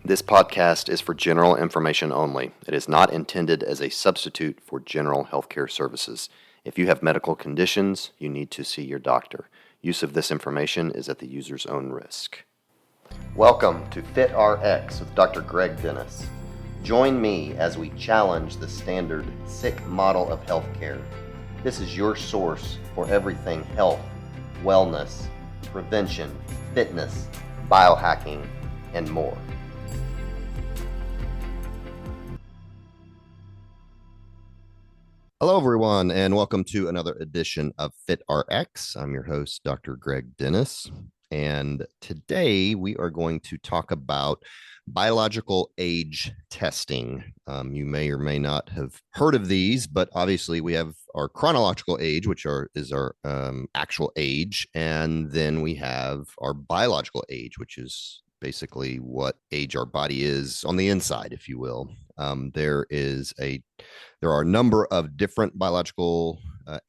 This podcast is for general information only. It is not intended as a substitute for general healthcare services. If you have medical conditions, you need to see your doctor. Use of this information is at the user's own risk. Welcome to FitRx with Dr. Greg Dennis. Join me as we challenge the standard sick model of healthcare. This is your source for everything health, wellness, prevention, fitness, biohacking, and more. Hello, everyone, and welcome to another edition of FitRx. I'm your host, Dr. Greg Dennis, and today we are going to talk about biological age testing. You may or may not have heard of these, but obviously we have our chronological age, which is our actual age, and then we have our biological age, which is basically what age our body is on the inside, if you will. There are a number of different biological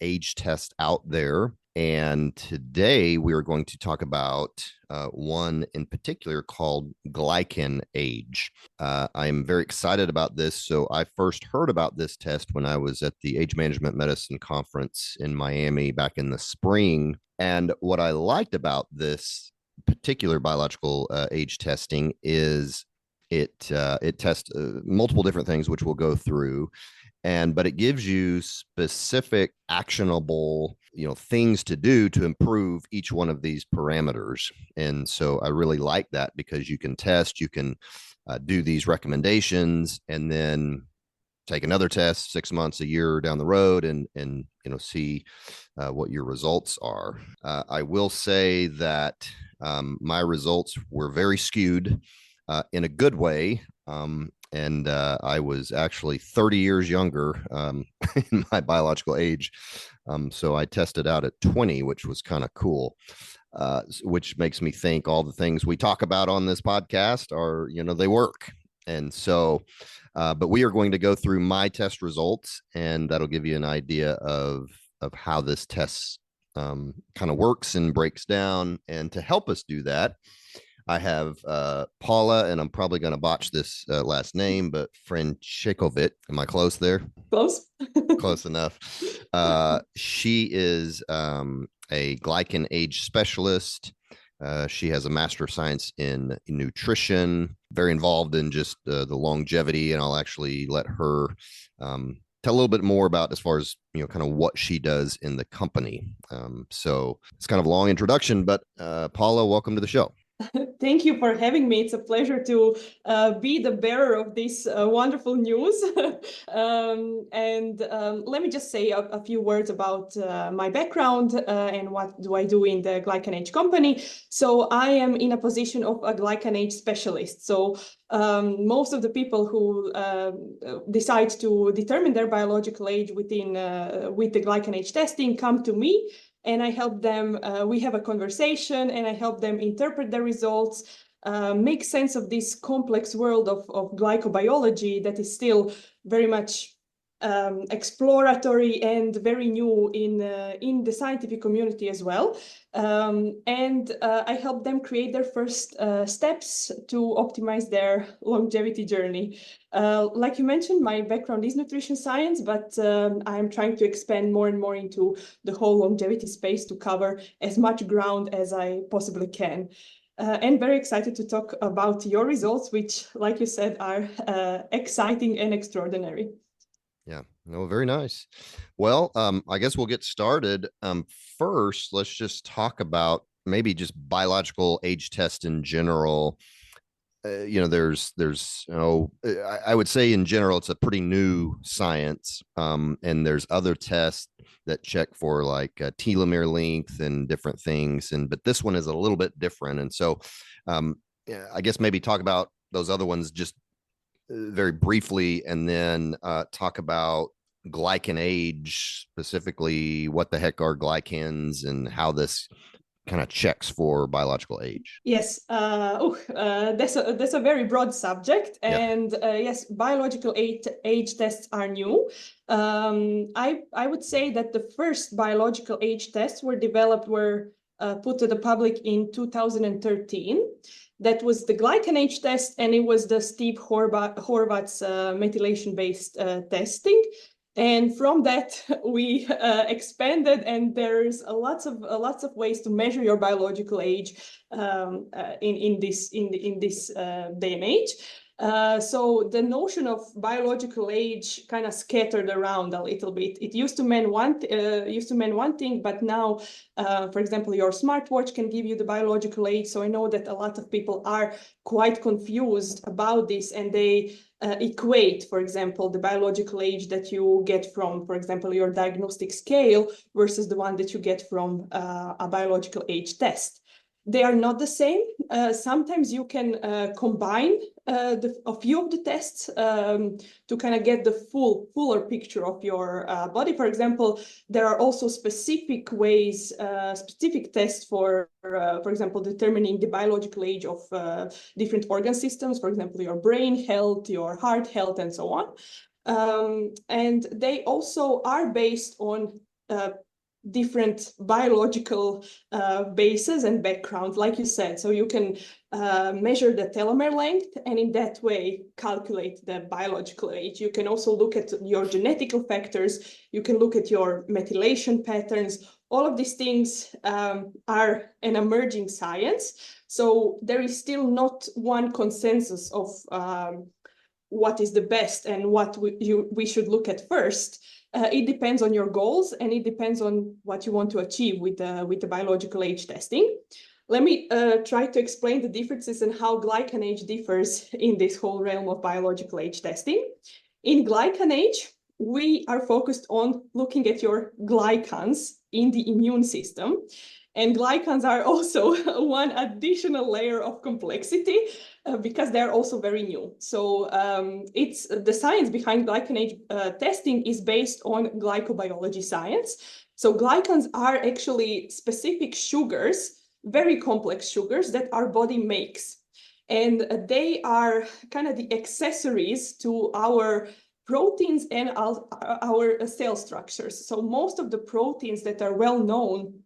age tests out there. And today we are going to talk about one in particular called GlycanAge. I am very excited about this. So I first heard about this test when I was at the Age Management Medicine Conference in Miami back in the spring. And what I liked about this particular biological age testing is it tests multiple different things, which we'll go through. But it gives you specific actionable, things to do to improve each one of these parameters. And so I really like that because you can test, you can do these recommendations, and then take another test 6 months, a year down the road, and see what your results are. I will say that my results were very skewed in a good way. And I was actually 30 years younger in my biological age. So I tested out at 20, which was kind of cool, which makes me think all the things we talk about on this podcast are, they work. And so, but we are going to go through my test results, and that'll give you an idea of how this test kind of works and breaks down. And to help us do that, I have Paula, and I'm probably going to botch this last name, but Franekovic. Am I close there? Close. Close enough. She is a GlycanAge specialist. She has a Master of Science in nutrition, very involved in just the longevity, and I'll actually let her tell a little bit more about as far as, kind of what she does in the company. So it's kind of a long introduction, but Paula, welcome to the show. Thank you for having me. It's a pleasure to be the bearer of this wonderful news. Let me just say a few words about my background and what do I do in the GlycanAge company. So I am in a position of a GlycanAge specialist. So most of the people who decide to determine their biological age with the GlycanAge testing come to me. And I help them, we have a conversation, and I help them interpret the results, make sense of this complex world of glycobiology that is still very much exploratory and very new in the scientific community as well. I help them create their first steps to optimize their longevity journey. Like you mentioned, my background is nutrition science, but I'm trying to expand more and more into the whole longevity space to cover as much ground as I possibly can. And very excited to talk about your results, which, like you said, are exciting and extraordinary. Yeah, no, very nice. Well, I guess we'll get started. First, let's just talk about maybe just biological age test in general. I would say in general, it's a pretty new science. And there's other tests that check for like telomere length and different things. But this one is a little bit different. And so I guess maybe talk about those other ones just very briefly, and then talk about GlycanAge, specifically what the heck are glycans and how this kind of checks for biological age. Yes, that's a very broad subject, and yes, biological age tests are new. I would say that the first biological age tests were put to the public in 2013. That was the GlycanAge test, and it was the Steve Horvath's methylation-based testing. And from that, we expanded, and there's lots of ways to measure your biological age in this day and age. So the notion of biological age kind of scattered around a little bit. It used to mean one thing, but now, for example, your smartwatch can give you the biological age. So I know that a lot of people are quite confused about this, and they equate, for example, the biological age that you get from, for example, your diagnostic scale versus the one that you get from a biological age test. They are not the same. Sometimes you can combine a few of the tests to kind of get the fuller picture of your body. For example, there are also specific ways, specific tests for example, determining the biological age of different organ systems, for example, your brain health, your heart health, and so on. And they also are based on different biological bases and background, like you said. So you can measure the telomere length, and in that way calculate the biological age. You can also look at your genetical factors. You can look at your methylation patterns. All of these things are an emerging science. So there is still not one consensus of what is the best and what we should look at first. It depends on your goals, and it depends on what you want to achieve with the biological age testing. Let me try to explain the differences and how GlycanAge differs in this whole realm of biological age testing. In GlycanAge, we are focused on looking at your glycans in the immune system. And glycans are also one additional layer of complexity because they're also very new. So it's the science behind GlycanAge testing is based on glycobiology science. So glycans are actually specific sugars, very complex sugars that our body makes. And they are kind of the accessories to our proteins and our cell structures. So most of the proteins that are well known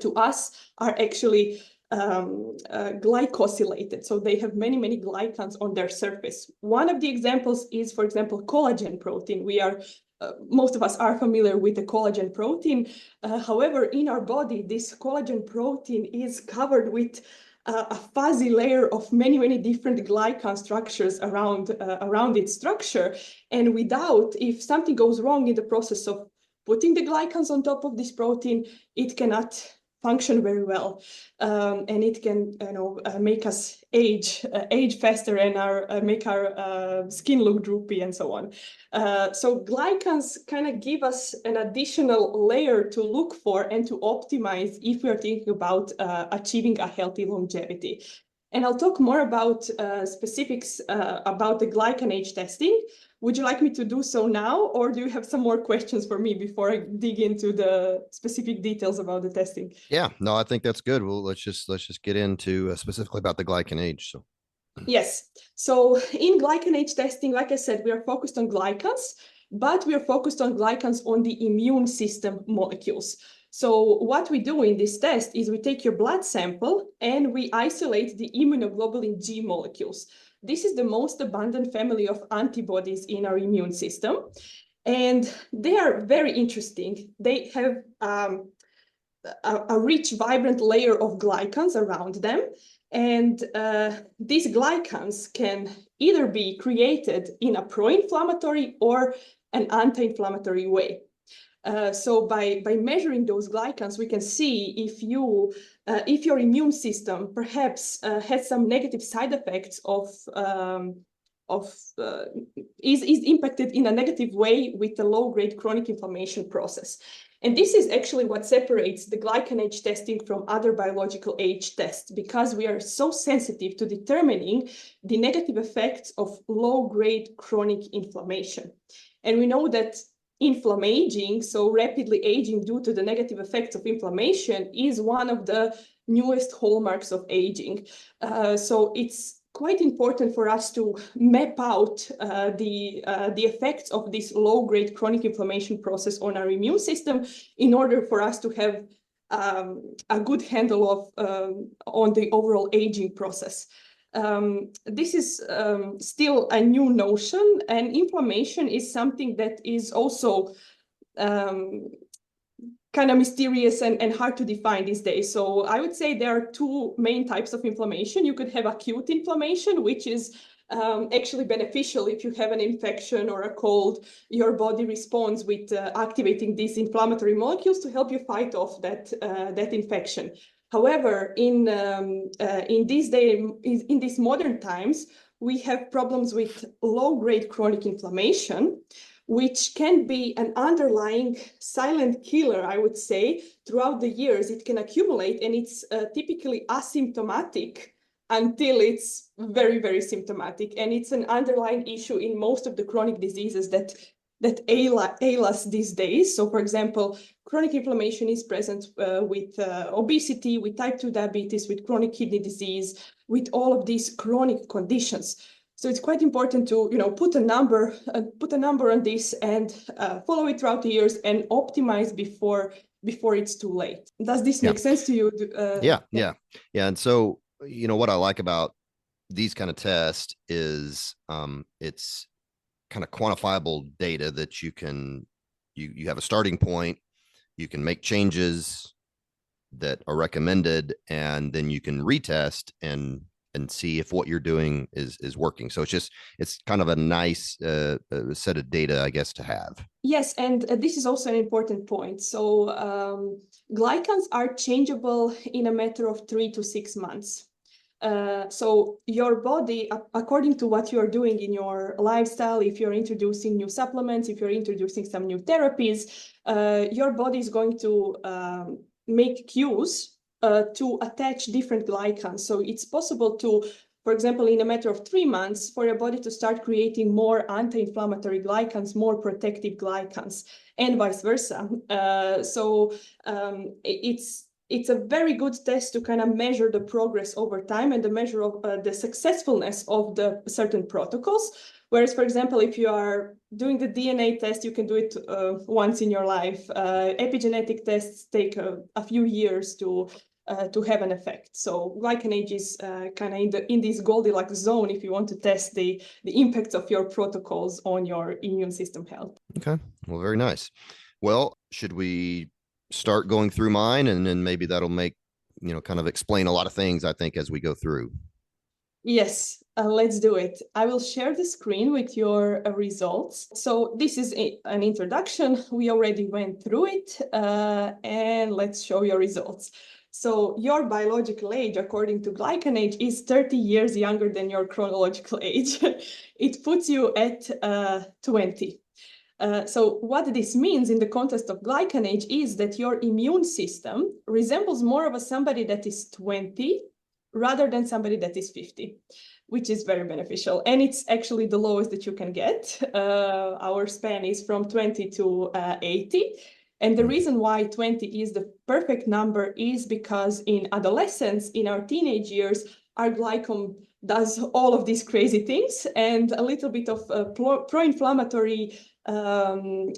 to us are actually glycosylated. So they have many, many glycans on their surface. One of the examples is, for example, collagen protein. Most of us are familiar with the collagen protein. However, in our body, this collagen protein is covered with a fuzzy layer of many, many different glycan structures around its structure. And if something goes wrong in the process of putting the glycans on top of this protein, it cannot function very well, and it can, make us age faster and make our skin look droopy and so on. So glycans kind of give us an additional layer to look for and to optimize if we are thinking about achieving a healthy longevity. And I'll talk more about specifics about the GlycanAge testing. Would you like me to do so now, or do you have some more questions for me before I dig into the specific details about the testing? Yeah, no, I think that's good. Well, let's just get into specifically about the GlycanAge. So yes, so in GlycanAge testing, like I said, we are focused on glycans, but we are focused on glycans on the immune system molecules. So what we do in this test is we take your blood sample and we isolate the immunoglobulin G molecules. This is the most abundant family of antibodies in our immune system. And they are very interesting. They have a rich, vibrant layer of glycans around them. And these glycans can either be created in a pro-inflammatory or an anti-inflammatory way. So by measuring those glycans, we can see if your immune system perhaps has some negative side effects is impacted in a negative way with the low-grade chronic inflammation process. And this is actually what separates the GlycanAge testing from other biological age tests, because we are so sensitive to determining the negative effects of low-grade chronic inflammation. And we know that inflammaging, so rapidly aging due to the negative effects of inflammation, is one of the newest hallmarks of aging. So it's quite important for us to map out the effects of this low-grade chronic inflammation process on our immune system in order for us to have a good handle of on the overall aging process. This is still a new notion, and inflammation is something that is also kind of mysterious and hard to define these days. So I would say there are two main types of inflammation. You could have acute inflammation, which is actually beneficial. If you have an infection or a cold, your body responds with activating these inflammatory molecules to help you fight off that infection. However, in these modern times, we have problems with low-grade chronic inflammation, which can be an underlying silent killer, I would say. Throughout the years, it can accumulate, and it's typically asymptomatic until it's very, very symptomatic. And it's an underlying issue in most of the chronic diseases that ail us these days. So, for example, chronic inflammation is present with obesity, with type 2 diabetes, with chronic kidney disease, with all of these chronic conditions. So it's quite important to, put a number on this and follow it throughout the years and optimize before it's too late. Does this make sense to you? Yeah. And so, what I like about these kind of tests is it's kind of quantifiable data that you have a starting point, you can make changes that are recommended, and then you can retest and see if what you're doing is working. So it's kind of a nice set of data, I guess, to have. Yes, and this is also an important point. So glycans are changeable in a matter of 3 to 6 months. So your body, according to what you're doing in your lifestyle, if you're introducing new supplements, if you're introducing some new therapies, your body is going to make cues to attach different glycans. So it's possible to, for example, in a matter of 3 months, for your body to start creating more anti-inflammatory glycans, more protective glycans, and vice versa. It's a very good test to kind of measure the progress over time and the measure of the successfulness of the certain protocols. Whereas, for example, if you are doing the DNA test, you can do it once in your life. Epigenetic tests take a few years to have an effect. So GlycanAge is kind of in this Goldilocks zone if you want to test the impacts of your protocols on your immune system health. Okay, well, very nice. Well, should we start going through mine, and then maybe that'll make, kind of explain a lot of things, I think, as we go through? Yes, let's do it. I will share the screen with your results. So this is an introduction. We already went through it, and let's show your results. So your biological age, according to GlycanAge, is 30 years younger than your chronological age. It puts you at 20. So what this means in the context of GlycanAge is that your immune system resembles more of somebody that is 20 rather than somebody that is 50, which is very beneficial. And it's actually the lowest that you can get. Our span is from 20 to 80. And the reason why 20 is the perfect number is because in adolescence, in our teenage years, our glycome does all of these crazy things, and a little bit of pro-inflammatory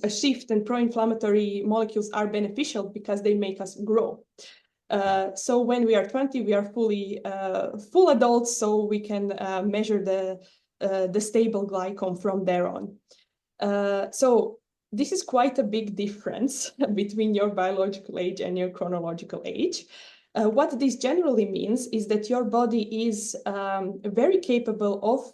shift and pro-inflammatory molecules are beneficial because they make us grow. So when we are 20, we are full adults, so we can measure the stable glycome from there on. So this is quite a big difference between your biological age and your chronological age. What this generally means is that your body is very capable of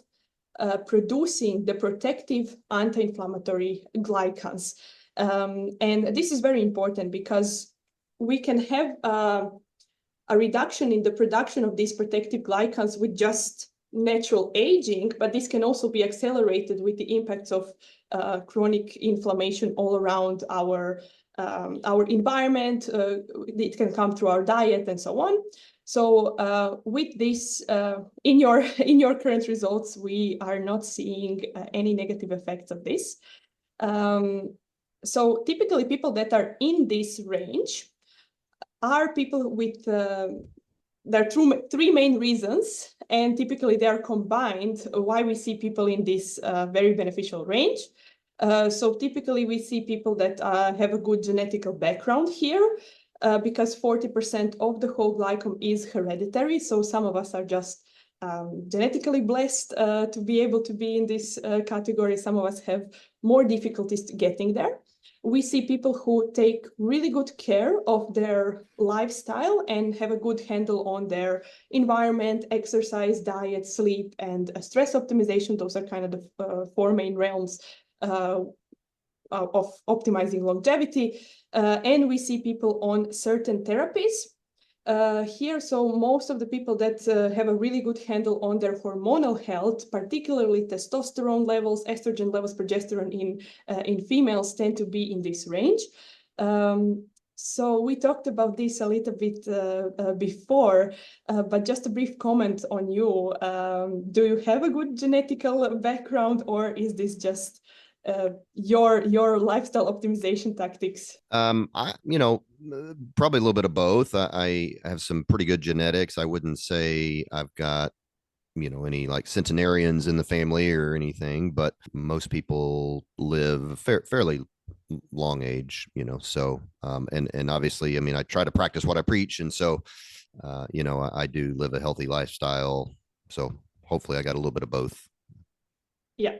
producing the protective anti-inflammatory glycans. And this is very important because we can have a reduction in the production of these protective glycans with just natural aging, but this can also be accelerated with the impacts of chronic inflammation all around our environment. It can come through our diet and so on. So with this, in your current results, we are not seeing any negative effects of this. So typically people that are in this range are people with there are three main reasons, and typically they are combined why we see people in this very beneficial range. So typically we see people that have a good genetical background here. because 40% of the whole glycome is hereditary. So some of us are just genetically blessed to be able to be in this category. Some of us have more difficulties getting there. We see people who take really good care of their lifestyle and have a good handle on their environment, exercise, diet, sleep, and stress optimization. Those are kind of the four main realms of optimizing longevity. And we see people on certain therapies. Here, so most of the people that have a really good handle on their hormonal health, particularly testosterone levels, estrogen levels, progesterone in females, tend to be in this range. So we talked about this a little bit before, but just a brief comment on you. Do you have a good genetical background, or is this just your lifestyle optimization tactics? Probably a little bit of both. I have some pretty good genetics. I wouldn't say I've got, any like centenarians in the family or anything, but most people live fairly long age, so, and obviously, I mean, I try to practice what I preach. And so, I do live a healthy lifestyle. So hopefully I got a little bit of both. Yeah.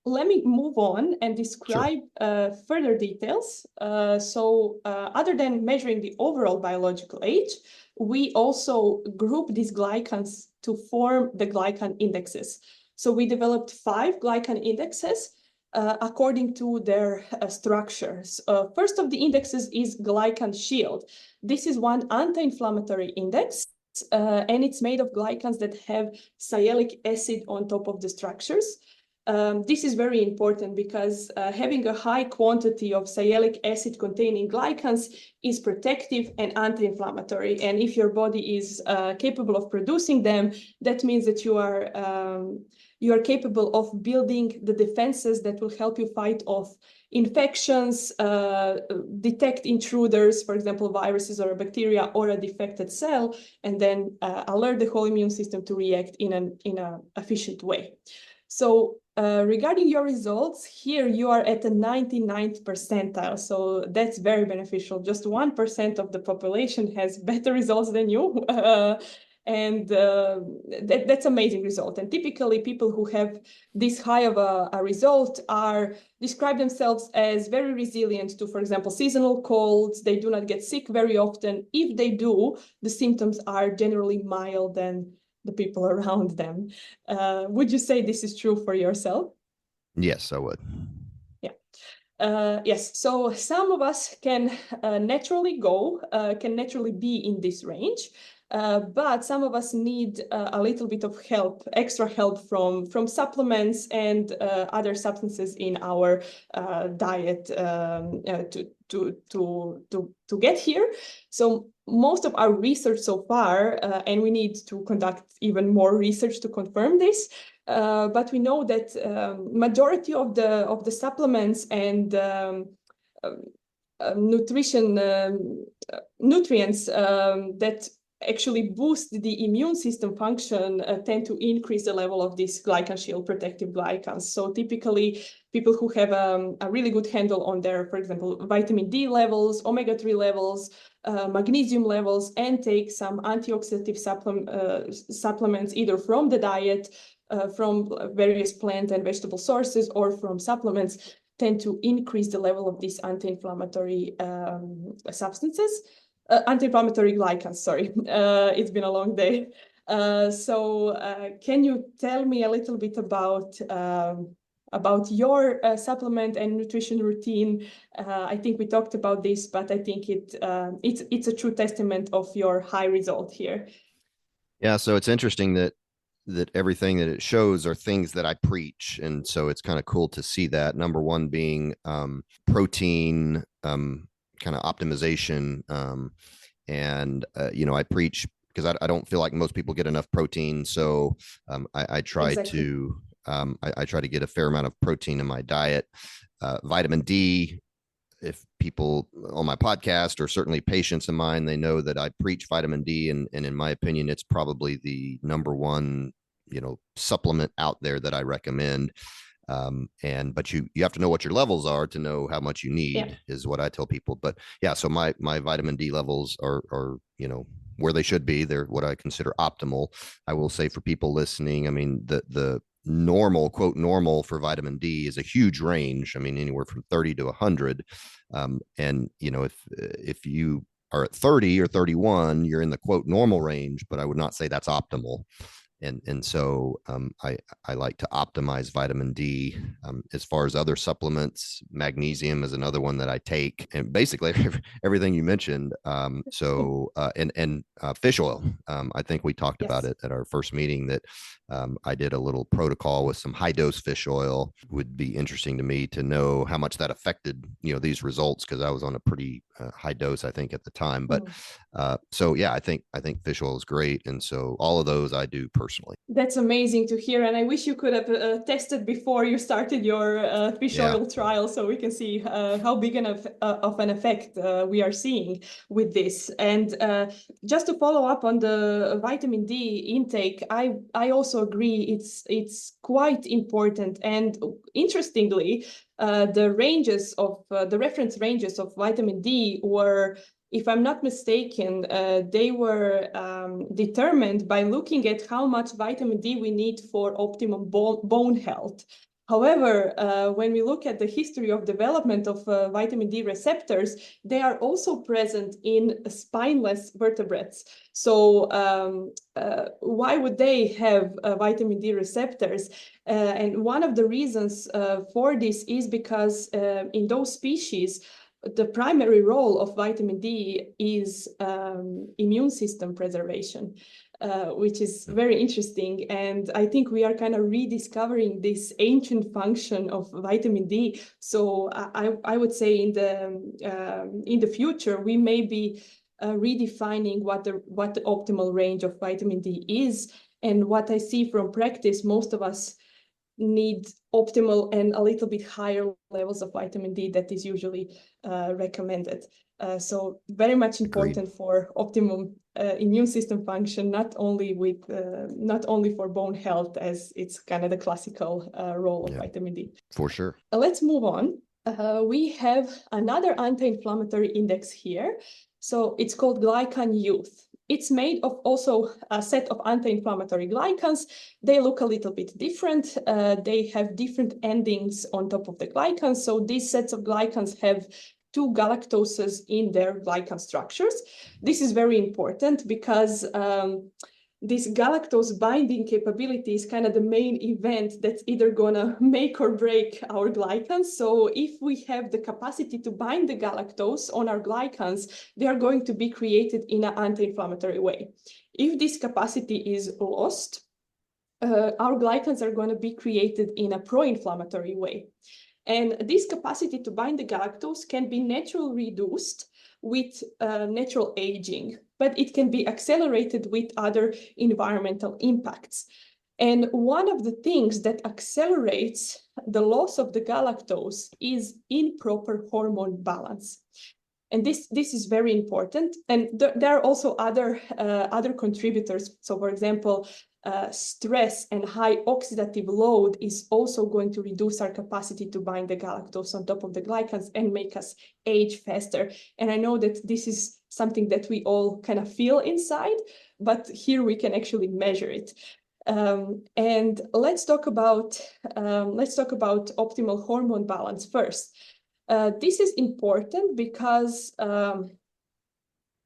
Let me move on and describe further details. Other than measuring the overall biological age, we also group these glycans to form the glycan indexes. So we developed 5 glycan indexes according to their structures. First of the indexes is glycan shield. This is one anti-inflammatory index. And it's made of glycans that have sialic acid on top of the structures. This is very important because having a high quantity of sialic acid containing glycans is protective and anti-inflammatory. And if your body is capable of producing them, that means that you are capable of building the defenses that will help you fight off infections, detect intruders, for example, viruses or a bacteria or a defected cell, and then alert the whole immune system to react in an efficient way. So regarding your results, here you are at the 99th percentile. So that's very beneficial. Just 1% of the population has better results than you. And that's amazing result. And typically people who have this high of a result describe themselves as very resilient to, for example, seasonal colds. They do not get sick very often. If they do, the symptoms are generally mild than the people around them. Would you say this is true for yourself? Yes, I would. Yes, so some of us can naturally be in this range, but some of us need a little bit of help, extra help from supplements and other substances in our diet to get here. So most of our research so far, and we need to conduct even more research to confirm this, but we know that majority of the supplements and nutrients that actually boost the immune system function tend to increase the level of these glycan shield protective glycans. So typically people who have a really good handle on their, for example, vitamin D levels, omega-3 levels, magnesium levels, and take some antioxidative supplements either from the diet, from various plant and vegetable sources, or from supplements, tend to increase the level of these anti-inflammatory substances. Anti-inflammatory glycans, sorry. It's been a long day. So can you tell me a little bit about your supplement and nutrition routine? I think we talked about this, but I think it's a true testament of your high result here. Yeah, so it's interesting that everything that it shows are things that I preach. And so it's kind of cool to see that. Number one being protein kind of optimization. And I preach because I don't feel like most people get enough protein. So I try to I try to get a fair amount of protein in my diet. Vitamin D, if people on my podcast or certainly patients of mine, they know that I preach vitamin D, and in my opinion, it's probably the number one, supplement out there that I recommend. But you have to know what your levels are to know how much you need, Yeah. is what I tell people. But yeah, so my vitamin D levels are where they should be. They're what I consider optimal. I will say, for people listening, I mean, the normal, quote, normal for vitamin D is a huge range. I mean, anywhere from 30 to 100. And if you are at 30 or 31, you're in the, quote, normal range, but I would not say that's optimal. And so I like to optimize vitamin D. As far as other supplements, magnesium is another one that I take, and basically everything you mentioned. And fish oil. I think we talked about Yes. it at our first meeting, that I did a little protocol with some high dose fish oil. Would be interesting to me to know how much that affected these results, because I was on a pretty high dose, I think, at the time. But so yeah, I think fish oil is great, and so all of those I do personally. That's amazing to hear, and I wish you could have tested before you started your fish oil trial, so we can see how big of an effect we are seeing with this. And just to follow up on the vitamin D intake, I also agree it's quite important. And interestingly, the reference ranges of vitamin D were, if I'm not mistaken, they were determined by looking at how much vitamin D we need for optimum bone health. However, when we look at the history of development of vitamin D receptors, they are also present in spineless vertebrates. So why would they have vitamin D receptors? And one of the reasons for this is because in those species, the primary role of vitamin D is immune system preservation, which is very interesting. And I think we are kind of rediscovering this ancient function of vitamin D. So I would say in the future, we may be redefining what the optimal range of vitamin D is. And what I see from practice, most of us need optimal and a little bit higher levels of vitamin D that is usually recommended. So very much important for optimum immune system function, not only for bone health, as it's kind of the classical role of vitamin D. For sure. Let's move on. We have another anti-inflammatory index here. So it's called Glycan Youth. It's made of also a set of anti-inflammatory glycans. They look a little bit different. They have different endings on top of the glycans. So these sets of glycans have two galactoses in their glycan structures. This is very important because this galactose binding capability is kind of the main event that's either gonna make or break our glycans. So if we have the capacity to bind the galactose on our glycans, they are going to be created in an anti-inflammatory way. If this capacity is lost, our glycans are going to be created in a pro-inflammatory way. And this capacity to bind the galactose can be naturally reduced with natural aging, but it can be accelerated with other environmental impacts. And one of the things that accelerates the loss of the galactose is improper hormone balance. And this is very important. And there are also other contributors. So for example, stress and high oxidative load is also going to reduce our capacity to bind the galactose on top of the glycans and make us age faster. And I know that this is something that we all kind of feel inside, but here we can actually measure it. And let's talk about optimal hormone balance first. This is important because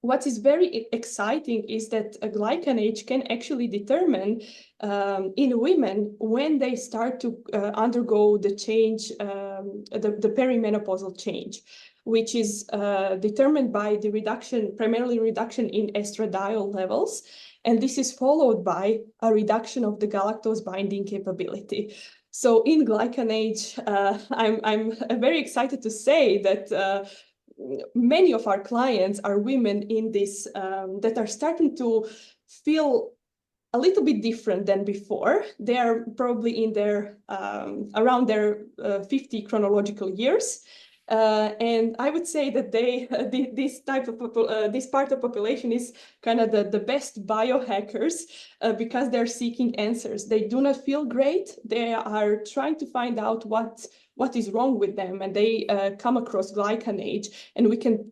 what is very exciting is that a GlycanAge can actually determine in women when they start to undergo the change, the perimenopausal change, which is determined by the primarily reduction in estradiol levels. And this is followed by a reduction of the galactose binding capability. So in GlycanAge, I'm very excited to say that many of our clients are women in this that are starting to feel a little bit different than before. They are probably in their around their 50 chronological years. And I would say that this part of population is kind of the best biohackers because they're seeking answers. They do not feel great. They are trying to find out what is wrong with them, and they come across GlycanAge, and we can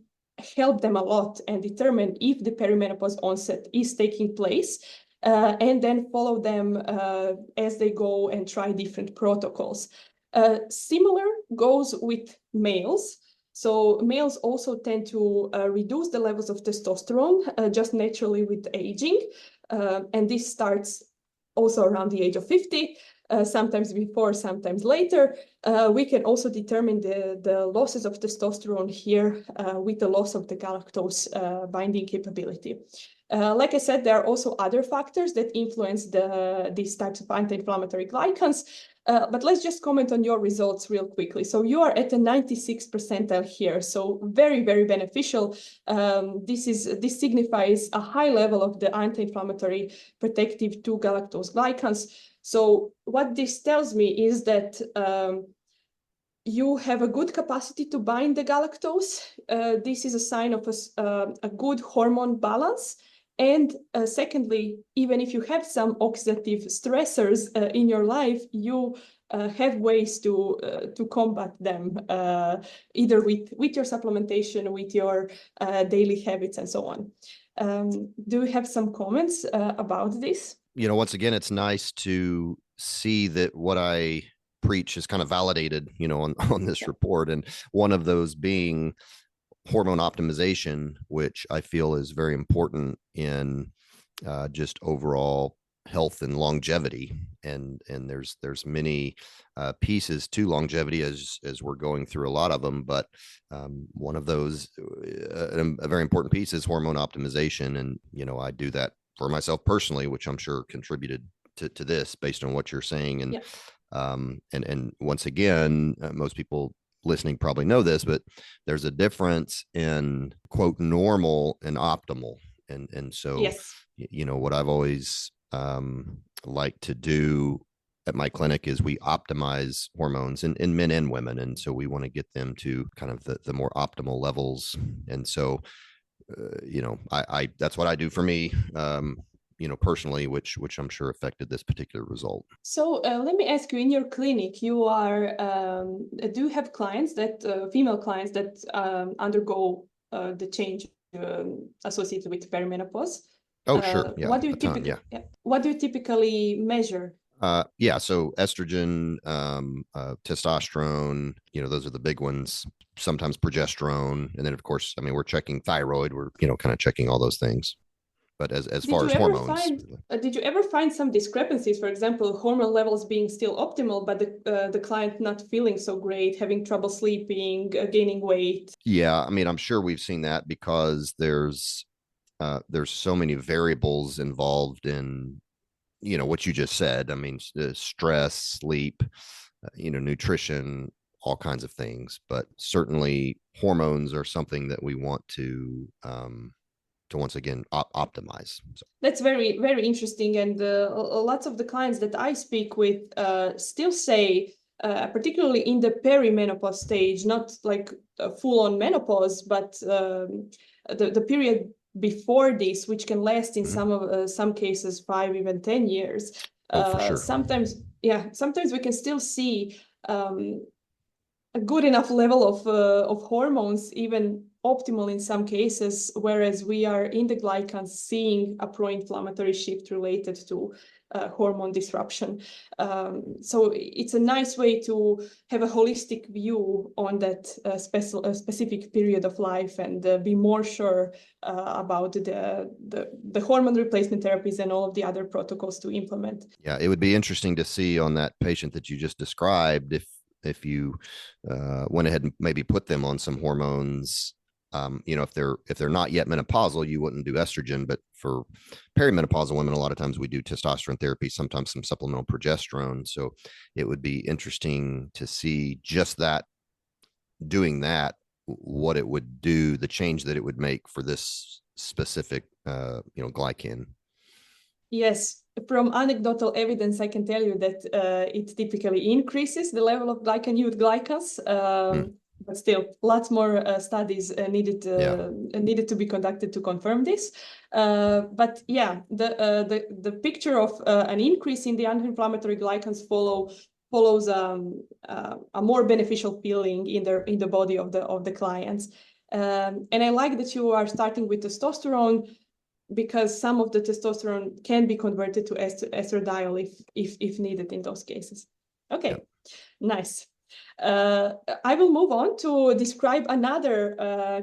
help them a lot and determine if the perimenopause onset is taking place, and then follow them as they go and try different protocols. Similar goes with males. So males also tend to reduce the levels of testosterone just naturally with aging. And this starts also around the age of 50, sometimes before, sometimes later. We can also determine the losses of testosterone here with the loss of the galactose binding capability. Like I said, there are also other factors that influence these types of anti-inflammatory glycans. But let's just comment on your results real quickly. So you are at a 96th percentile here, so very, very beneficial. This signifies a high level of the anti-inflammatory protective 2-galactose glycans. So what this tells me is that you have a good capacity to bind the galactose. This is a sign of a good hormone balance. And secondly, even if you have some oxidative stressors in your life, you have ways to combat them, either with your supplementation, with your daily habits, and so on. Do you have some comments about this? Once again, it's nice to see that what I preach is kind of validated, on this report. And one of those being hormone optimization, which I feel is very important in just overall health and longevity. And there's many pieces to longevity as we're going through a lot of them. But one of those, a very important piece is hormone optimization. And, I do that for myself personally, which I'm sure contributed to this based on what you're saying. And, and once again, most people listening probably know this, but there's a difference in quote normal and optimal. And so, yes. What I've always liked to do at my clinic is we optimize hormones in men and women. And so we want to get them to kind of the more optimal levels. And so, I that's what I do for me, personally, which I'm sure affected this particular result. So let me ask you, in your clinic, you are, do you have clients female clients that undergo the change associated with perimenopause? Oh, sure. Yeah. What do you typically measure? So estrogen, testosterone, those are the big ones, sometimes progesterone. And then of course, we're checking thyroid, we're, kind of checking all those things. But as far as hormones, did you ever find some discrepancies? For example, hormone levels being still optimal, but the client not feeling so great, having trouble sleeping, gaining weight? Yeah, I'm sure we've seen that because there's so many variables involved in, what you just said. Stress, sleep, nutrition, all kinds of things. But certainly hormones are something that we want to once again optimize. So. That's very, very interesting. And lots of the clients that I speak with still say, particularly in the perimenopause stage, not like full-on menopause, but the period before this, which can last in some cases 5, even 10 years. For sure. Sometimes we can still see a good enough level of hormones, even optimal in some cases, whereas we are in the glycans seeing a pro-inflammatory shift related to hormone disruption. So it's a nice way to have a holistic view on that specific period of life and be more sure about the hormone replacement therapies and all of the other protocols to implement. Yeah, it would be interesting to see on that patient that you just described if you went ahead and maybe put them on some hormones. If they're not yet menopausal, you wouldn't do estrogen, but for perimenopausal women, a lot of times we do testosterone therapy, sometimes some supplemental progesterone. So it would be interesting to see just that, doing that, what it would do, the change that it would make for this specific, glycan. Yes, from anecdotal evidence, I can tell you that it typically increases the level of glycan-used glycans. but still, lots more studies needed to be conducted to confirm this. But yeah, the picture of an increase in the anti-inflammatory glycans follows a more beneficial feeling in the body of the clients. And I like that you are starting with testosterone, because some of the testosterone can be converted to estradiol if needed in those cases. Okay, yeah. Nice. I will move on to describe another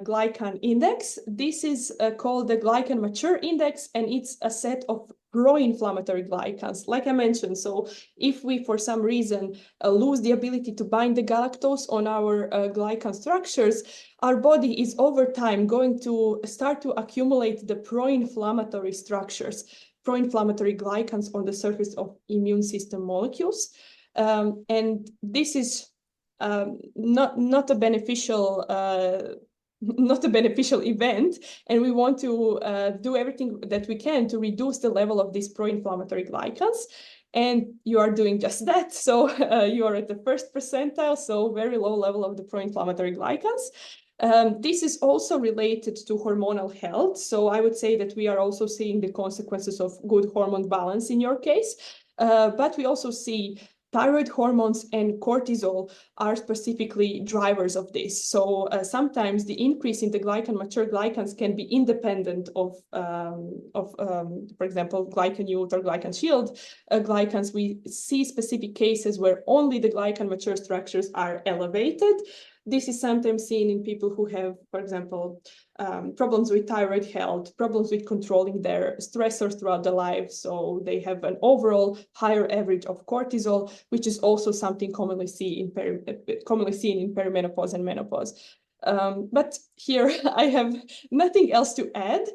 glycan index. This is called the glycan mature index, and it's a set of pro-inflammatory glycans, like I mentioned. So if we, for some reason, lose the ability to bind the galactose on our glycan structures, our body is over time going to start to accumulate the pro-inflammatory structures, pro-inflammatory glycans on the surface of immune system molecules. And this is not a beneficial event, and we want to do everything that we can to reduce the level of these pro-inflammatory glycans. And you are doing just that. So you are at the first percentile, so very low level of the pro-inflammatory glycans. This is also related to hormonal health. So I would say that we are also seeing the consequences of good hormone balance in your case. But we also see thyroid hormones and cortisol are specifically drivers of this. So sometimes the increase in the mature glycans can be independent of for example, GlycanNeut or GlycanShield glycans. We see specific cases where only the glycan mature structures are elevated. This is sometimes seen in people who have, for example, problems with thyroid health, problems with controlling their stressors throughout their life. So they have an overall higher average of cortisol, which is also something commonly seen in perimenopause and menopause. But here I have nothing else to add.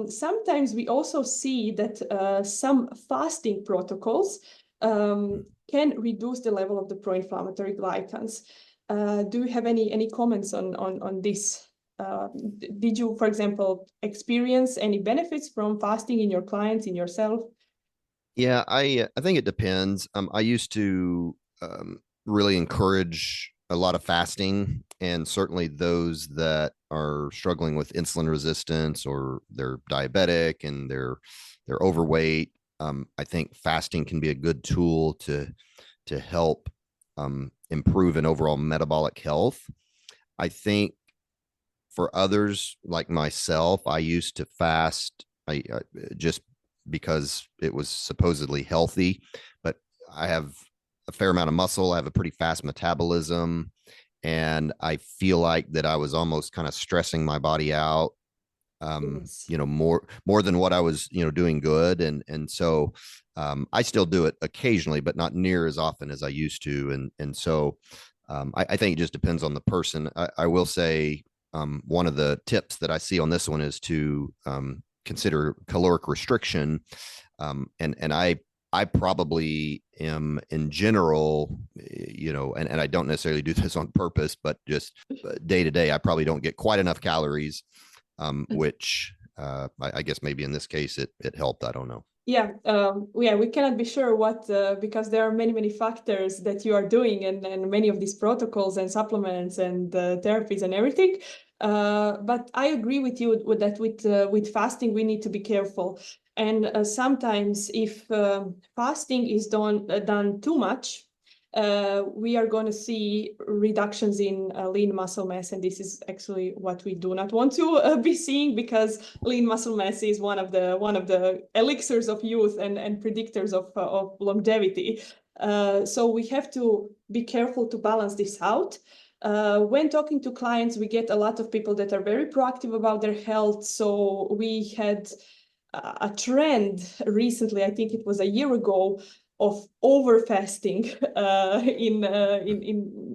Sometimes we also see that some fasting protocols can reduce the level of the pro-inflammatory glycans. Do you have any comments on this? Did you, for example, experience any benefits from fasting in your clients, in yourself? Yeah, I think it depends. I used to really encourage a lot of fasting, and certainly those that are struggling with insulin resistance or they're diabetic and they're overweight. I think fasting can be a good tool to help improve an overall metabolic health. I think for others like myself, I used to fast just because it was supposedly healthy, but I have a fair amount of muscle. I have a pretty fast metabolism, and I feel like that I was almost kind of stressing my body out, Yes. more than what I was, doing good. And so I still do it occasionally, but not near as often as I used to. And so I think it just depends on the person. I will say one of the tips that I see on this one is to consider caloric restriction. And I probably am in general, and I don't necessarily do this on purpose, but just day to day, I probably don't get quite enough calories, which I guess maybe in this case it helped. I don't know. Yeah, we cannot be sure what, because there are many factors that you are doing, and many of these protocols and supplements and therapies and everything. But I agree with you with fasting, we need to be careful. And sometimes if fasting is done too much, we are going to see reductions in lean muscle mass, and this is actually what we do not want to be seeing, because lean muscle mass is one of the elixirs of youth and predictors of longevity. So we have to be careful to balance this out. When talking to clients, we get a lot of people that are very proactive about their health. So we had a trend recently, I think it was a year ago, of over fasting in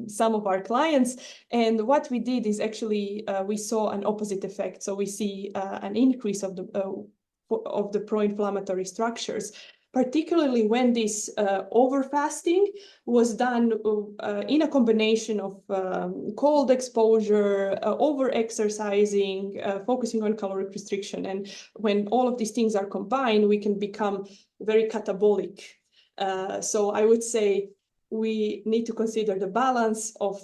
some of our clients. And what we did is actually we saw an opposite effect. So we see an increase of the pro-inflammatory structures, particularly when this over fasting was done in a combination of cold exposure, over exercising, focusing on caloric restriction. And when all of these things are combined, we can become very catabolic. So I would say we need to consider the balance of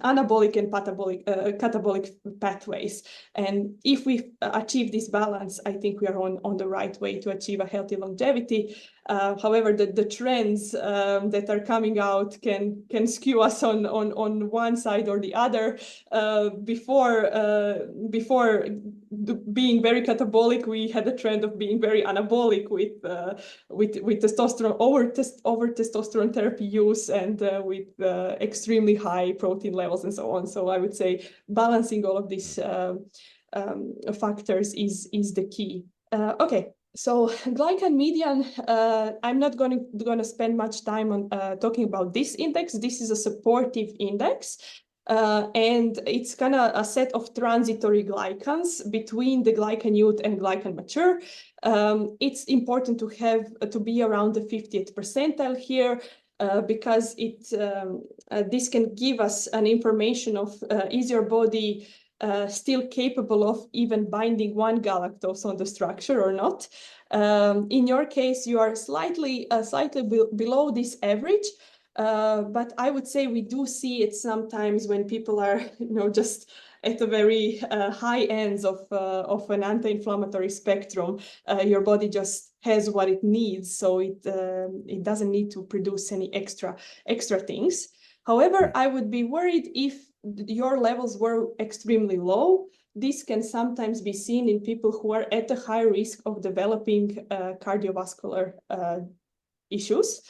anabolic and catabolic pathways. And if we achieve this balance, I think we are on the right way to achieve a healthy longevity. However, the trends that are coming out can skew us on one side or the other. Before being very catabolic, we had a trend of being very anabolic with testosterone over testosterone therapy use and with extremely high protein levels and so on. So I would say balancing all of these factors is the key. Okay. So glycan median, I'm not going to spend much time on talking about this index. This is a supportive index. And it's kind of a set of transitory glycans between the glycanute and glycan mature. It's important to be around the 50th percentile here because this can give us an information of is your body still capable of even binding one galactose on the structure or not. In your case, you are slightly below this average. But I would say we do see it sometimes when people are, just at the very high ends of an anti-inflammatory spectrum. Your body just has what it needs, so it doesn't need to produce any extra things. However, I would be worried if your levels were extremely low. This can sometimes be seen in people who are at a high risk of developing cardiovascular issues.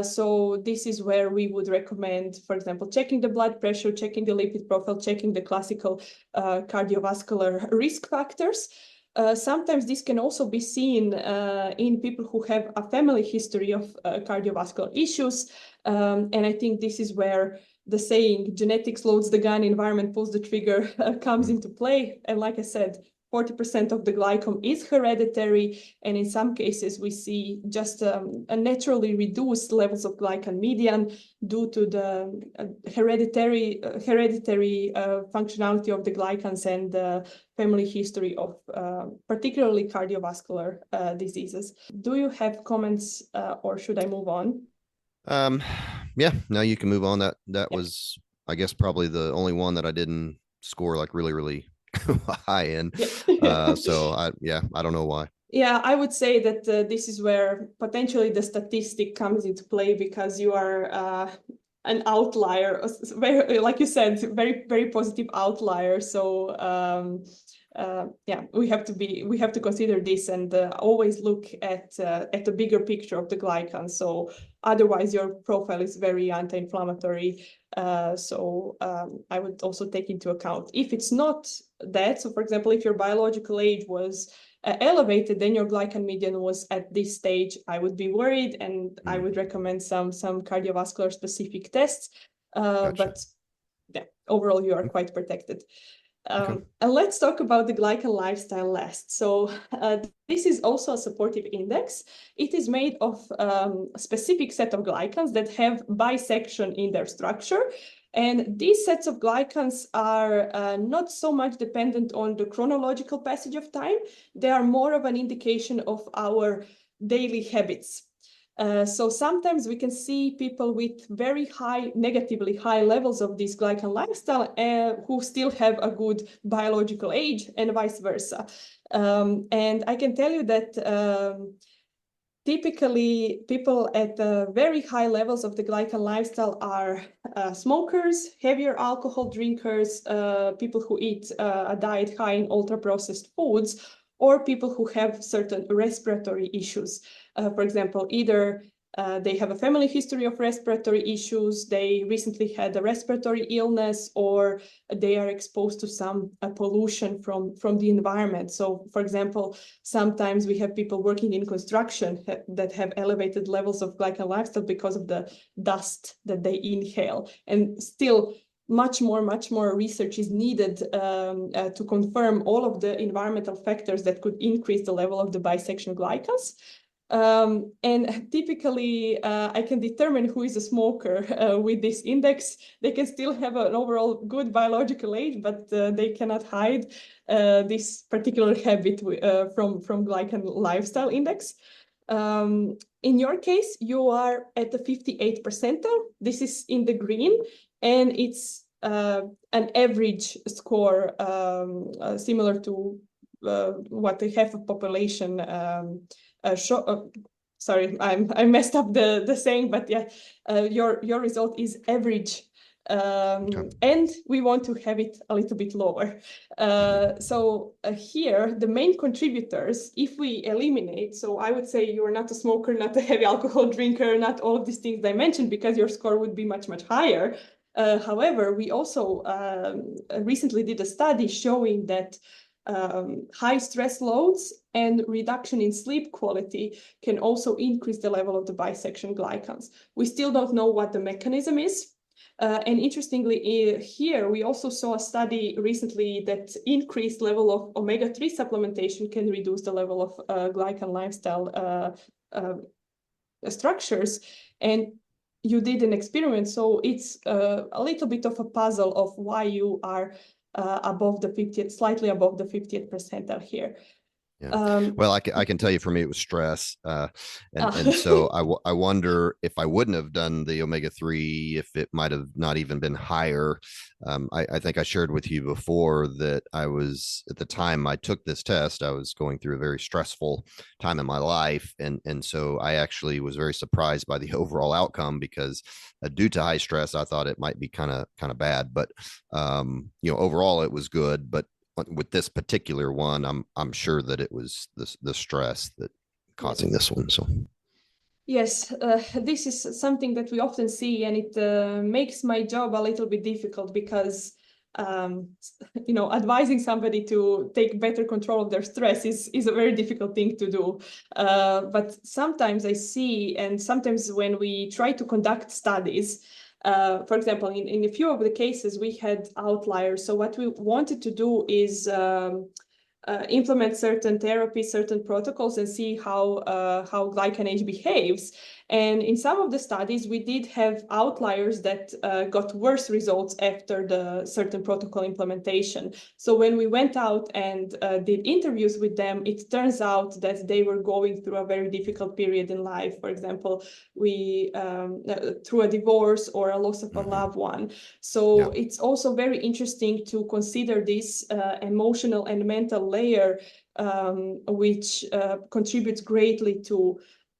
So this is where we would recommend, for example, checking the blood pressure, checking the lipid profile, checking the classical cardiovascular risk factors. Sometimes this can also be seen in people who have a family history of cardiovascular issues. And I think this is where the saying, genetics loads the gun, environment pulls the trigger, comes into play. And like I said, 40% of the glycom is hereditary, and in some cases we see just a naturally reduced levels of glycan median due to the hereditary functionality of the glycans and the family history of particularly cardiovascular diseases. Do you have comments or should I move on? Yeah, no, you can move on. That was, I guess, probably the only one that I didn't score like really high in. So I don't know why. Yeah, I would say that this is where potentially the statistic comes into play because you are an outlier, very, like you said, very positive outlier. So yeah, we have to consider this and always look at the bigger picture of the glycan. So otherwise, your profile is very anti-inflammatory. So I would also take into account if it's not that. So, for example, if your biological age was elevated, then your glycan median was at this stage, I would be worried, and I would recommend some cardiovascular specific tests. Gotcha. But yeah, overall, you are quite protected. And let's talk about the glycan lifestyle last. So this is also a supportive index. It is made of a specific set of glycans that have bisection in their structure. And these sets of glycans are not so much dependent on the chronological passage of time. They are more of an indication of our daily habits. So sometimes we can see people with very high, negatively high levels of this glycan lifestyle who still have a good biological age and vice versa. And I can tell you that typically people at very high levels of the glycan lifestyle are smokers, heavier alcohol drinkers, people who eat a diet high in ultra-processed foods, or people who have certain respiratory issues. For example, either they have a family history of respiratory issues, they recently had a respiratory illness, or they are exposed to some pollution from the environment. So, for example, sometimes we have people working in construction that have elevated levels of glycan lifestyle because of the dust that they inhale. And still, much more research is needed to confirm all of the environmental factors that could increase the level of the bisection glycans. And typically, I can determine who is a smoker with this index. They can still have an overall good biological age, but they cannot hide this particular habit from glycan lifestyle index. in your case, you are at the 58th percentile. This is in the green, and it's an average score similar to what the half of population sorry, I messed up the saying, but yeah, your result is average. Okay. And we want to have it a little bit lower. So here, the main contributors, if we eliminate, so I would say you're not a smoker, not a heavy alcohol drinker, not all of these things I mentioned, because your score would be much, much higher. However, we also recently did a study showing that high stress loads and reduction in sleep quality can also increase the level of the bisection glycans. We still don't know what the mechanism is. And interestingly, here we also saw a study recently that increased level of omega-3 supplementation can reduce the level of glycan lifestyle structures. And you did an experiment, so it's a little bit of a puzzle of why you are above the 50th, slightly above the 50th percentile here. Yeah. Well, I can tell you for me, it was stress. And so I wonder if I wouldn't have done the omega-3, if it might have not even been higher. I think I shared with you before that I was, at the time I took this test, I was going through a very stressful time in my life. And so I actually was very surprised by the overall outcome, because due to high stress, I thought it might be kind of bad, but overall it was good. But with this particular one, I'm sure that it was the stress that causing this one. So yes, this is something that we often see, and it makes my job a little bit difficult, because advising somebody to take better control of their stress is a very difficult thing to do. But sometimes I see, and sometimes when we try to conduct studies, for example, in a few of the cases, we had outliers. So what we wanted to do is implement certain therapies, certain protocols, and see how GlycanAge behaves. And in some of the studies, we did have outliers that got worse results after the certain protocol implementation. So when we went out and did interviews with them, it turns out that they were going through a very difficult period in life. For example, through a divorce or a loss of a loved one. So it's also very interesting to consider this emotional and mental layer, which contributes greatly to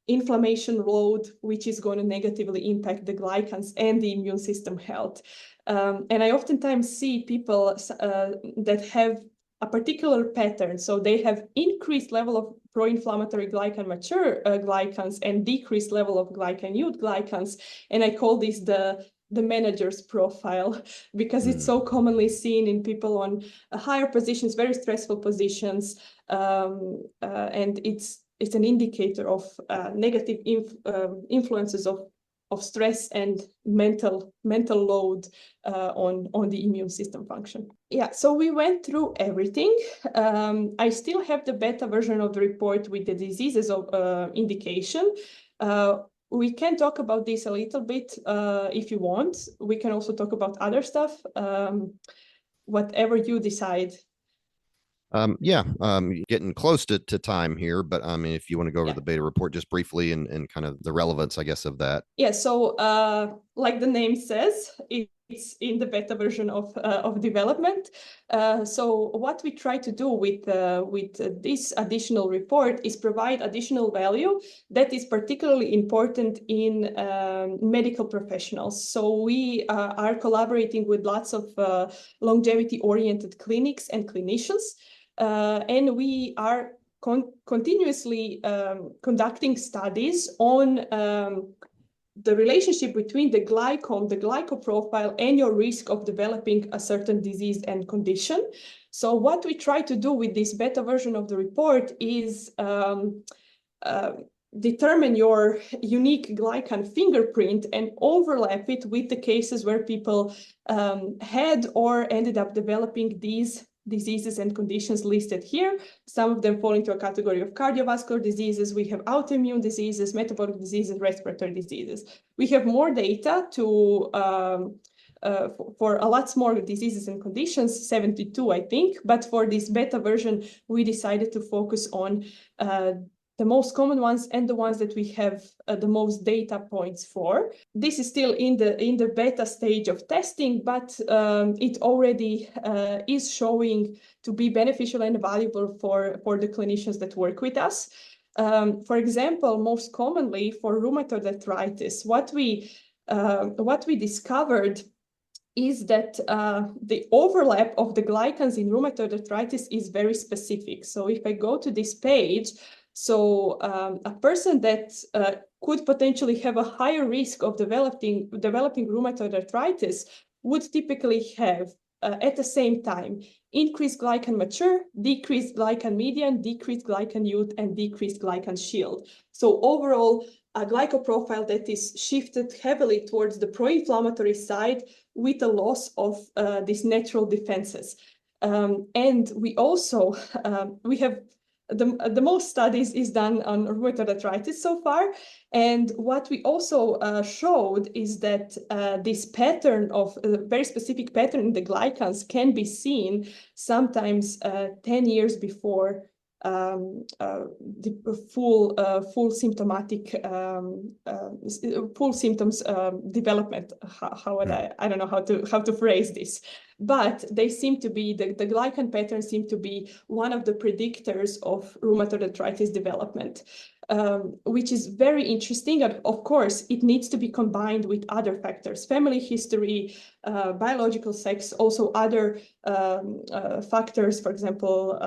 inflammation load, which is going to negatively impact the glycans and the immune system health. And I oftentimes see people that have a particular pattern. So they have increased level of pro-inflammatory glycan mature glycans and decreased level of glycan-nude glycans. And I call this the manager's profile, because it's so commonly seen in people on higher positions, very stressful positions. And it's an indicator of negative influences of stress and mental load on the immune system function. Yeah, so we went through everything. I still have the beta version of the report with the diseases of indication. We can talk about this a little bit if you want. We can also talk about other stuff, whatever you decide. Getting close to time here, but I mean, if you want to go over the beta report just briefly and kind of the relevance, I guess, of that. Yeah, so like the name says, it's in the beta version of development. So what we try to do with this additional report is provide additional value that is particularly important in medical professionals. So we are collaborating with lots of longevity-oriented clinics and clinicians. And we are continuously conducting studies on the relationship between the glycome, the glycoprofile, and your risk of developing a certain disease and condition. So what we try to do with this beta version of the report is determine your unique glycan fingerprint and overlap it with the cases where people had or ended up developing these diseases and conditions listed here. Some of them fall into a category of cardiovascular diseases. We have autoimmune diseases, metabolic diseases, respiratory diseases. We have more data for a lot more diseases and conditions, 72, I think. But for this beta version, we decided to focus on the the most common ones and the ones that we have the most data points for. This is still in the beta stage of testing, but it already is showing to be beneficial and valuable for the clinicians that work with us. For example, most commonly for rheumatoid arthritis, what we discovered is that the overlap of the glycans in rheumatoid arthritis is very specific. So if I go to this page, so a person that could potentially have a higher risk of developing rheumatoid arthritis would typically have at the same time increased glycan mature, decreased glycan median, decreased glycan youth, and decreased glycan shield. So overall, a glycoprofile that is shifted heavily towards the pro-inflammatory side with a loss of these natural defenses. And we also, we have the most studies is done on rheumatoid arthritis so far. And what we also showed is that this pattern of a very specific pattern in the glycans can be seen sometimes 10 years before the full symptomatic full symptoms development. How would I don't know how to phrase this, but they seem to be the glycan patterns seem to be one of the predictors of rheumatoid arthritis development, which is very interesting. And of course, it needs to be combined with other factors: family history, biological sex, also other factors, for example,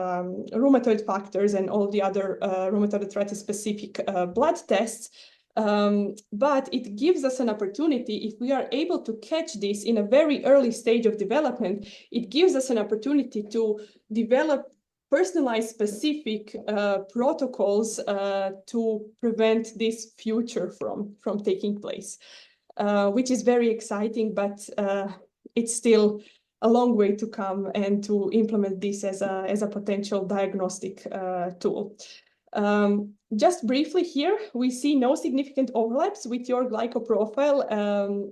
rheumatoid factors and all the other rheumatoid arthritis specific blood tests. But it gives us an opportunity, if we are able to catch this in a very early stage of development, it gives us an opportunity to develop personalized specific protocols to prevent this future from taking place, which is very exciting, but it's still a long way to come and to implement this as a potential diagnostic tool. Just briefly here, we see no significant overlaps with your glycoprofile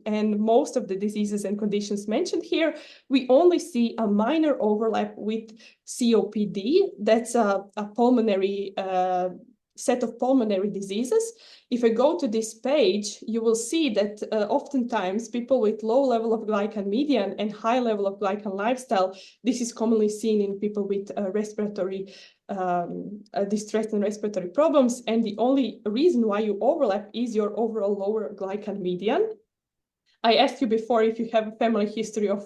and most of the diseases and conditions mentioned here. We only see a minor overlap with COPD. That's a pulmonary set of pulmonary diseases. If I go to this page, you will see that oftentimes people with low level of glycan median and high level of glycan lifestyle, this is commonly seen in people with respiratory distress and respiratory problems. And the only reason why you overlap is your overall lower glycan median. I asked you before if you have a family history of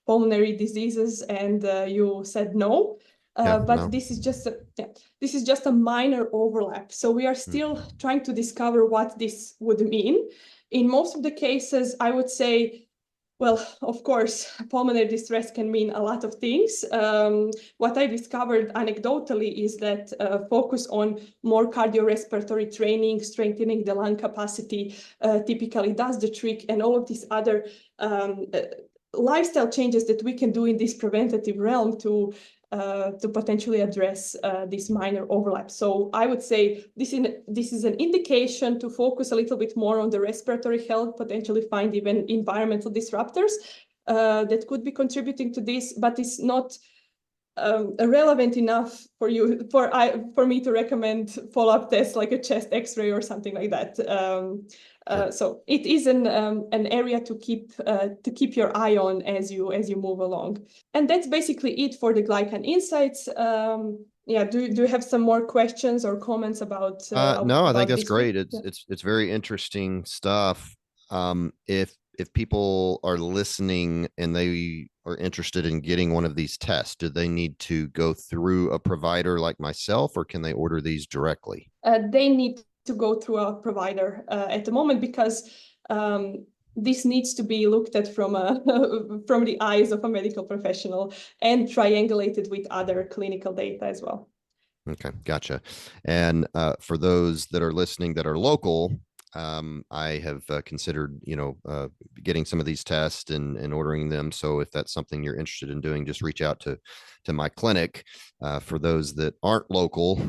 pulmonary diseases, and you said no. But no. This is just a minor overlap. So we are still trying to discover what this would mean. In most of the cases, I would say, well, of course, pulmonary distress can mean a lot of things. What I discovered anecdotally is that focus on more cardiorespiratory training, strengthening the lung capacity, typically does the trick, and all of these other lifestyle changes that we can do in this preventative realm to potentially address this minor overlap. So I would say this is an indication to focus a little bit more on the respiratory health, potentially find even environmental disruptors that could be contributing to this, but it's not relevant enough for me to recommend follow-up tests like a chest X-ray or something like that. Sure. So it is an area to keep your eye on as you move along. And that's basically it for the Glycan Insights. Yeah, do you have some more questions or comments about? No, I think that's great. It's very interesting stuff. If people are listening and they are interested in getting one of these tests, do they need to go through a provider like myself, or can they order these directly? They need to go through a provider at the moment, because this needs to be looked at from the eyes of a medical professional and triangulated with other clinical data as well. Okay, gotcha. And for those that are listening that are local, I have considered, getting some of these tests and ordering them. So if that's something you're interested in doing, just reach out to my clinic. For those that aren't local,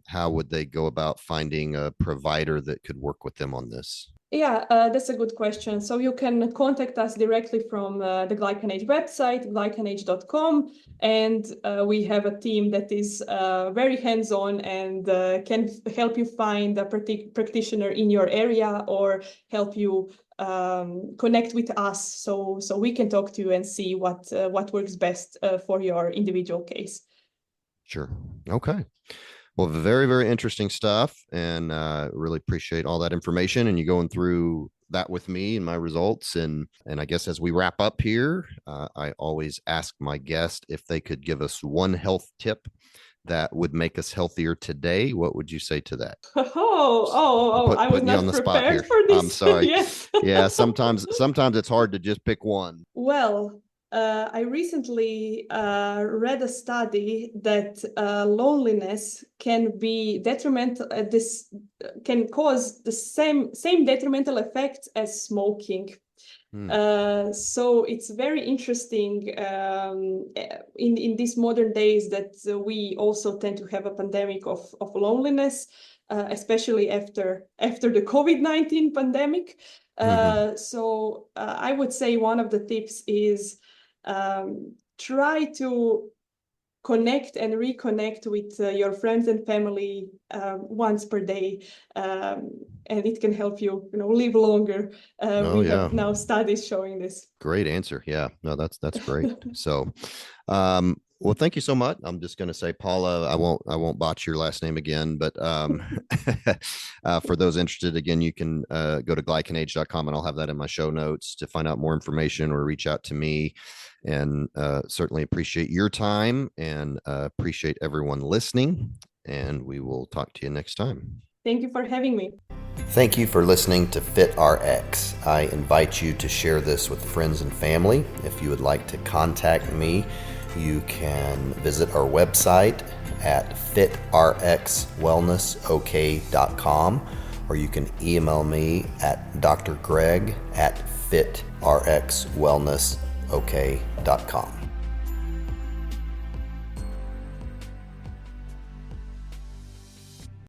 how would they go about finding a provider that could work with them on this? Yeah, that's a good question. So you can contact us directly from the GlycanAge website, glycanage.com, and we have a team that is very hands-on and can help you find a practitioner in your area or help you connect with us so we can talk to you and see what works best for your individual case. Sure. Okay. Well, very, very interesting stuff, and really appreciate all that information and you going through that with me and my results. And I guess as we wrap up here, I always ask my guest if they could give us one health tip that would make us healthier today. What would you say to that? I was Putting you on not the spot here. prepared for this. I'm sorry. Yes. Yeah, sometimes it's hard to just pick one. Well, I recently read a study that loneliness can be detrimental. This can cause the same detrimental effects as smoking. So it's very interesting in these modern days that we also tend to have a pandemic of loneliness, especially after the COVID-19 pandemic. So I would say one of the tips is try to connect and reconnect with your friends and family once per day, and it can help you, live longer. We have now studies showing this. Great answer. Yeah, no, that's great. So, well, thank you so much. I'm just going to say, Paula, I won't botch your last name again, but for those interested, again, you can go to GlycanAge.com, and I'll have that in my show notes to find out more information or reach out to me. And certainly appreciate your time and appreciate everyone listening. And we will talk to you next time. Thank you for having me. Thank you for listening to FitRx. I invite you to share this with friends and family. If you would like to contact me, you can visit our website at fitrxwellnessok.com, or you can email me at drgreg@fitrxwellnessok.com.